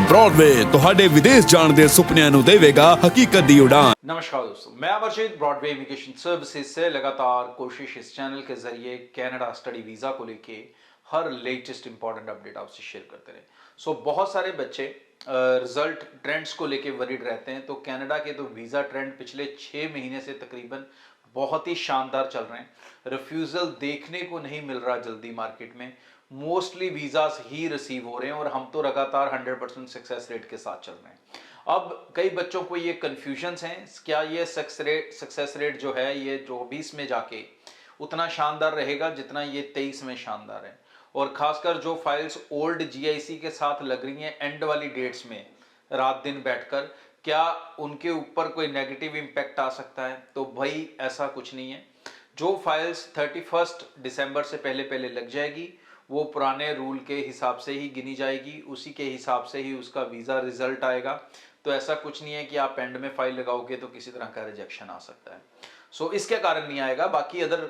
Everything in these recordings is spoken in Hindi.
ब्रॉडवे ਤੁਹਾਡੇ ਵਿਦੇਸ਼ ਜਾਣ ਦੇ ਸੁਪਨਿਆਂ ਨੂੰ ਦੇਵੇਗਾ ਹਕੀਕਤ ਦੀ उड़ान। नमस्कार दोस्तों, मैं अमरजीत ब्रॉडवे इमिग्रेशन सर्विसेज से लगातार कोशिश इस चैनल के जरिए कनाडा स्टडी वीज़ा को लेके हर लेटेस्ट इंपॉर्टेंट अपडेट आपसे शेयर करते रहे। बहुत सारे बच्चे रिजल्ट ट्रेंड्स को लेके वरीड रहते हैं। तो कनाडा के तो वीज़ा ट्रेंड पिछले 6 महीने से तकरीबन बहुत ही शानदार चल रहे हैं। रिफ्यूज़ल देखने को नहीं मिल रहा जल्दी मार्केट में, मोस्टली वीज़ास ही रिसीव हो रहे हैं और हम तो लगातार 100% सक्सेस रेट के साथ चल रहे हैं। अब कई बच्चों को ये कन्फ्यूजन्स हैं, क्या ये सक्सेस रेट जो है ये 24 में जाके उतना शानदार रहेगा जितना ये 23 में शानदार है। और ख़ासकर जो फाइल्स ओल्ड जीआईसी के साथ लग रही हैं एंड वाली डेट्स में रात दिन बैठकर, क्या उनके ऊपर कोई नेगेटिव इम्पैक्ट आ सकता है? तो भाई ऐसा कुछ नहीं है। जो फाइल्स 31 दिसंबर से पहले पहले लग जाएगी वो पुराने रूल के हिसाब से ही गिनी जाएगी, उसी के हिसाब से ही उसका वीज़ा रिजल्ट आएगा। तो ऐसा कुछ नहीं है कि आप एंड में फाइल लगाओगे तो किसी तरह का रिजेक्शन आ सकता है। इसके कारण नहीं आएगा। बाकी अदर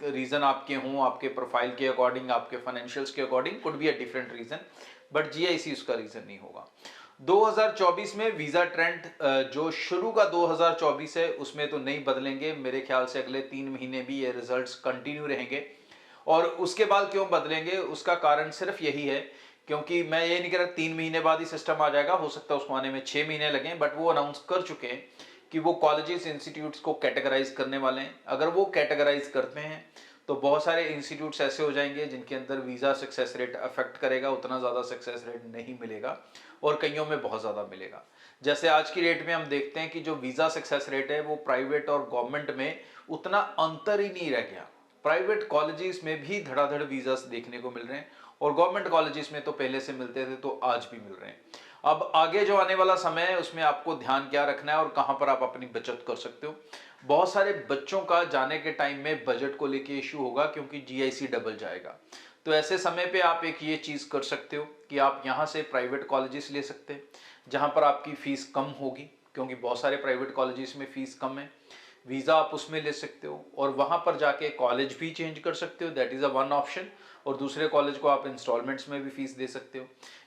रीज़न आपके हों, आपके प्रोफाइल के अकॉर्डिंग, आपके फाइनेंशियल्स के according could be a different reason, but GIC उसका रीज़न नहीं होगा। 2024 में वीज़ा ट्रेंड जो शुरू का 2024 है उसमें तो नहीं बदलेंगे। मेरे ख्याल से अगले 3 महीने भी ये रिजल्ट्स कंटिन्यू रहेंगे। और उसके बाद क्यों बदलेंगे, उसका कारण सिर्फ यही है क्योंकि मैं ये नहीं कह रहा 3 महीने बाद ही सिस्टम आ जाएगा, हो सकता है उसको आने में 6 महीने लगें, बट वो अनाउंस कर चुके हैं कि वो कॉलेजेस इंस्टीट्यूट्स को कैटेगराइज करने वाले हैं। अगर वो कैटेगराइज करते हैं तो बहुत सारे इंस्टीट्यूट्स ऐसे हो जाएंगे जिनके अंदर वीज़ा सक्सेस रेट अफेक्ट करेगा, उतना ज़्यादा सक्सेस रेट नहीं मिलेगा और कईयों में बहुत ज़्यादा मिलेगा। जैसे आज की डेट में हम देखते हैं कि जो वीज़ा सक्सेस रेट है वो प्राइवेट और गवर्नमेंट में उतना अंतर ही नहीं रह गया। प्राइवेट कॉलेजेस में भी धड़ाधड़ वीज़ास देखने को मिल रहे हैं और गवर्नमेंट कॉलेजेस में तो पहले से मिलते थे तो आज भी मिल रहे हैं। अब आगे जो आने वाला समय है उसमें आपको ध्यान क्या रखना है और कहां पर आप अपनी बचत कर सकते हो। बहुत सारे बच्चों का जाने के टाइम में बजट को लेके इशू होगा क्योंकि जीआईसी डबल जाएगा। तो ऐसे समय पे आप एक ये चीज़ कर सकते हो कि आप यहाँ से प्राइवेट कॉलेजेस ले सकते हैं जहाँ पर आपकी फ़ीस कम होगी, क्योंकि बहुत सारे प्राइवेट कॉलेजेस में फ़ीस कम है। वीज़ा आप उसमें ले सकते हो और वहाँ पर जाके कॉलेज भी चेंज कर सकते हो, that is a one option. और दूसरे कॉलेज को आप इंस्टॉलमेंट्स में भी फीस दे सकते हो।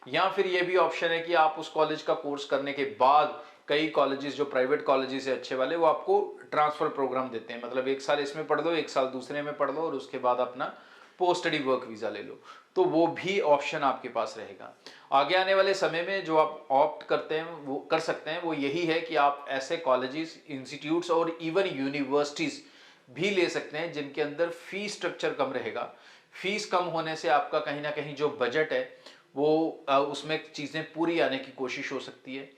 या फिर ये भी ऑप्शन है कि आप उस कॉलेज का कोर्स करने के बाद कई कॉलेजेस जो प्राइवेट कॉलेजेस है अच्छे वाले, वो आपको ट्रांसफ़र प्रोग्राम देते हैं। मतलब 1 साल इसमें पढ़ लो, 1 साल दूसरे में पढ़ लो और उसके बाद अपना पोस्ट स्टडी वर्क वीज़ा ले लो। तो वो भी ऑप्शन आपके पास रहेगा। आगे आने वाले समय में जो आप ऑप्ट करते हैं वो कर सकते हैं, वो यही है कि आप ऐसे कॉलेजेस, इंस्टीट्यूट्स और इवन यूनिवर्सिटीज़ भी ले सकते हैं जिनके अंदर फीस स्ट्रक्चर कम रहेगा। फीस कम होने से आपका कहीं ना कहीं जो बजट है वो उसमें चीज़ें पूरी आने की कोशिश हो सकती है।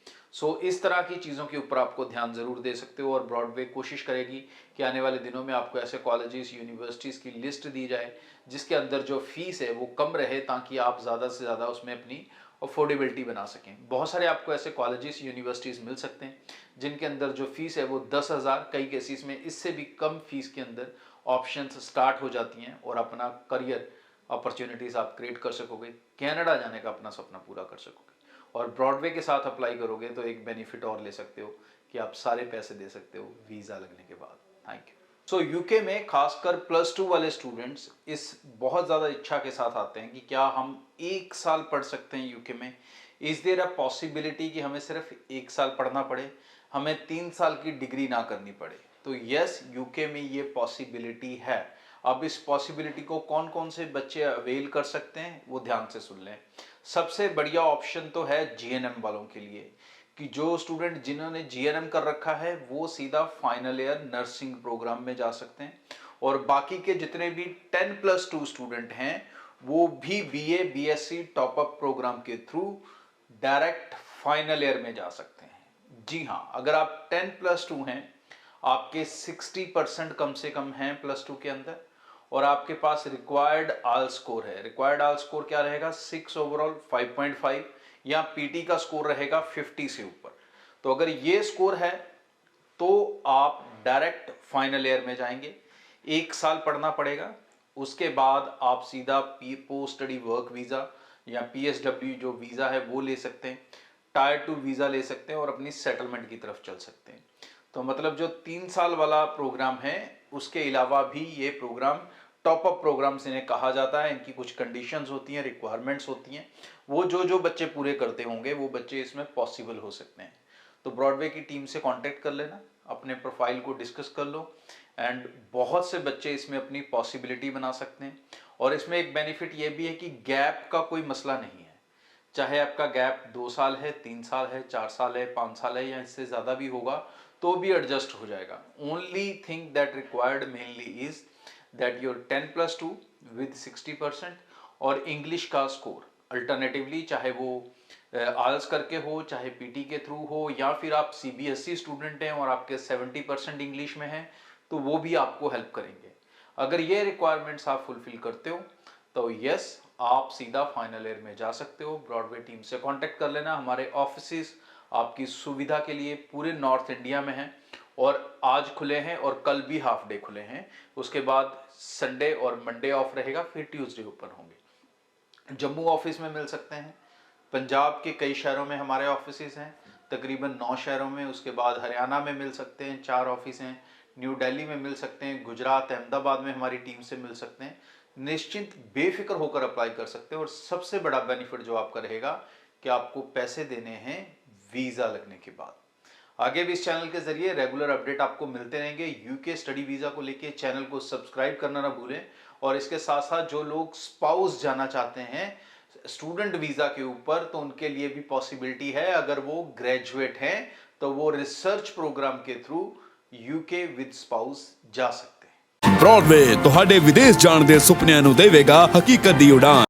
इस तरह की चीज़ों के ऊपर आपको ध्यान ज़रूर दे सकते हो और ब्रॉडवे कोशिश करेगी कि आने वाले दिनों में आपको ऐसे कॉलेजेस, यूनिवर्सिटीज़ की लिस्ट दी जाए जिसके अंदर जो फीस है वो कम रहे, ताकि आप ज़्यादा से ज़्यादा उसमें अपनी अफोर्डेबिलिटी बना सकें। बहुत सारे आपको ऐसे कॉलेजेस, यूनिवर्सिटीज़ मिल सकते हैं जिनके अंदर जो फीस है वो 10,000, कई केसेस में इससे भी कम फीस के अंदर ऑप्शंस स्टार्ट हो जाती हैं और अपना करियर अपॉर्चुनिटीज़ आप क्रिएट कर सकोगे, कनाडा जाने का अपना सपना पूरा कर सकोगे। और ब्रॉडवे के साथ अप्लाई करोगे तो एक बेनिफिट और ले सकते हो कि आप सारे पैसे दे सकते हो वीज़ा लगने के बाद। Thank you. यूके में खासकर +2 वाले स्टूडेंट्स इस बहुत ज़्यादा इच्छा के साथ आते हैं कि क्या हम 1 साल पढ़ सकते हैं यूके में। इज़ देयर अ पॉसिबिलिटी कि हमें सिर्फ 1 साल पढ़ना पड़े, हमें 3 साल की डिग्री ना करनी पड़े? तो यस, यूके में ये पॉसिबिलिटी है। अब इस पॉसिबिलिटी को कौन कौन से बच्चे अवेल कर सकते हैं वो ध्यान से सुन लें। सबसे बढ़िया ऑप्शन तो है जीएनएम वालों के लिए, कि जो स्टूडेंट जिन्होंने जीएनएम कर रखा है वो सीधा फाइनल ईयर नर्सिंग प्रोग्राम में जा सकते हैं। और बाकी के जितने भी 10+2 स्टूडेंट हैं वो भी BA, BSc top up programme के थ्रू डायरेक्ट फाइनल ईयर में जा सकते हैं। जी हाँ, अगर आप 10+2 हैं, आपके 60% कम से कम हैं +2 के अंदर और आपके पास रिक्वायर्ड आल स्कोर है। रिक्वायर्ड आल स्कोर क्या रहेगा? 6 ओवरऑल 5.5 या पीटी का स्कोर रहेगा 50 से ऊपर। तो अगर ये स्कोर है तो आप डायरेक्ट फाइनल ईयर में जाएंगे। 1 साल पढ़ना पड़ेगा, उसके बाद आप सीधा पोस्ट स्टडी वर्क वीज़ा या पीएसडब्ल्यू जो वीज़ा है वो ले सकते हैं, टायर 2 वीज़ा ले सकते हैं और अपनी सेटलमेंट की तरफ चल सकते हैं। तो मतलब जो 3 साल वाला प्रोग्राम है उसके अलावा भी ये प्रोग्राम टॉप अप प्रोग्राम्स इन्हें कहा जाता है। इनकी कुछ कंडीशंस होती हैं, रिक्वायरमेंट्स होती हैं, वो जो बच्चे पूरे करते होंगे वो बच्चे इसमें पॉसिबल हो सकते हैं। तो ब्रॉडवे की टीम से कांटेक्ट कर लेना, अपने प्रोफाइल को डिस्कस कर लो एंड बहुत से बच्चे इसमें अपनी पॉसिबिलिटी बना सकते हैं। और इसमें एक बेनिफिट ये भी है कि गैप का कोई मसला नहीं है, चाहे आपका गैप 2 साल है, 3 साल है, 4 साल है, 5 साल है या इससे ज़्यादा भी होगा तो भी एडजस्ट हो जाएगा। Only thing that required mainly is that your 10+2 with 60% और इंग्लिश का स्कोर अल्टरनेटिवली, चाहे वो आल्स करके हो, चाहे पीटी के थ्रू हो, या फिर आप सीबीएसई स्टूडेंट हैं और आपके 70% इंग्लिश में हैं तो वो भी आपको हेल्प करेंगे। अगर ये रिक्वायरमेंट्स आप फुलफिल करते हो तो यस, आप सीधा फाइनल ईयर में जा सकते हो। ब्रॉडवे टीम से कांटेक्ट कर लेना। हमारे ऑफिसेस आपकी सुविधा के लिए पूरे नॉर्थ इंडिया में हैं और आज खुले हैं और कल भी हाफ डे खुले हैं। उसके बाद संडे और मंडे ऑफ रहेगा, फिर ट्यूसडे ओपन होंगे। जम्मू ऑफिस में मिल सकते हैं, पंजाब के कई शहरों में हमारे ऑफिसेस हैं, तकरीबन 9 शहरों में। उसके बाद हरियाणा में मिल सकते हैं, 4 ऑफिस हैं, न्यू दिल्ली में मिल सकते हैं, गुजरात अहमदाबाद में हमारी टीम से मिल सकते हैं। निश्चिंत बेफिक्र होकर अप्लाई कर सकते हैं। और सबसे बड़ा बेनिफिट जो आपका रहेगा कि आपको पैसे देने हैं वीज़ा लगने के बाद। आगे भी इस चैनल के जरिए रेगुलर अपडेट आपको मिलते रहेंगे। यूके स्टडी वीज़ा को लेके चैनल को सब्सक्राइब करना ना भूलें। और इसके साथ साथ जो लोग स्पाउस जाना चाहते हैं स्टूडेंट वीज़ा के ऊपर, तो उनके लिए भी पॉसिबिलिटी है। अगर वो ग्रेजुएट हैं तो वो रिसर्च प्रोग्राम के थ्रू यूके विद स्पाउस जा सकते हैं। ब्रॉडवे ਤੁਹਾਡੇ ਵਿਦੇਸ਼ ਜਾਣ ਦੇ ਸੁਪਨਿਆਂ ਨੂੰ ਦੇਵੇਗਾ ਹਕੀਕਤ ਦੀ ਉਡਾਨ।